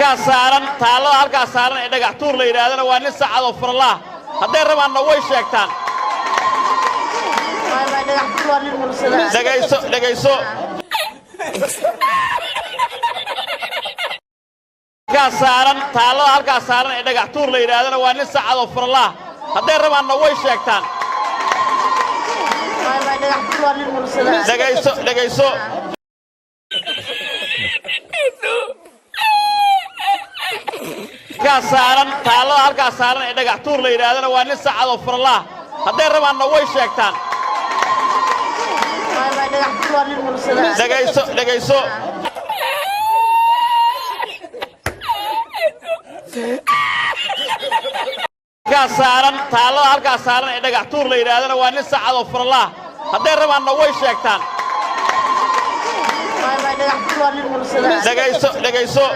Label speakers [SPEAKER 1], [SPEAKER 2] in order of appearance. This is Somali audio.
[SPEAKER 1] saaran taalo halka saaran ee dhagax tuur la yiraahdo waa nin saacad oo furla haday rabaanna way sheegtaan dhagayso saaran taalo halka saaran ee dhagax tuur la yiraahdo waa nin saacad oo furla haday rabaanna way sheegtaan dhagayso saaran taalo halka saaran ee dhagax tuur la yiraahdo waa nin saacad oo furla haday rabaanna way sheegtaan dhagayso saaran taalo halka saaran ee dhagax tuur la yiraahdo waa nin saacad oo furla haday rabaanna way sheegtaan dhagayso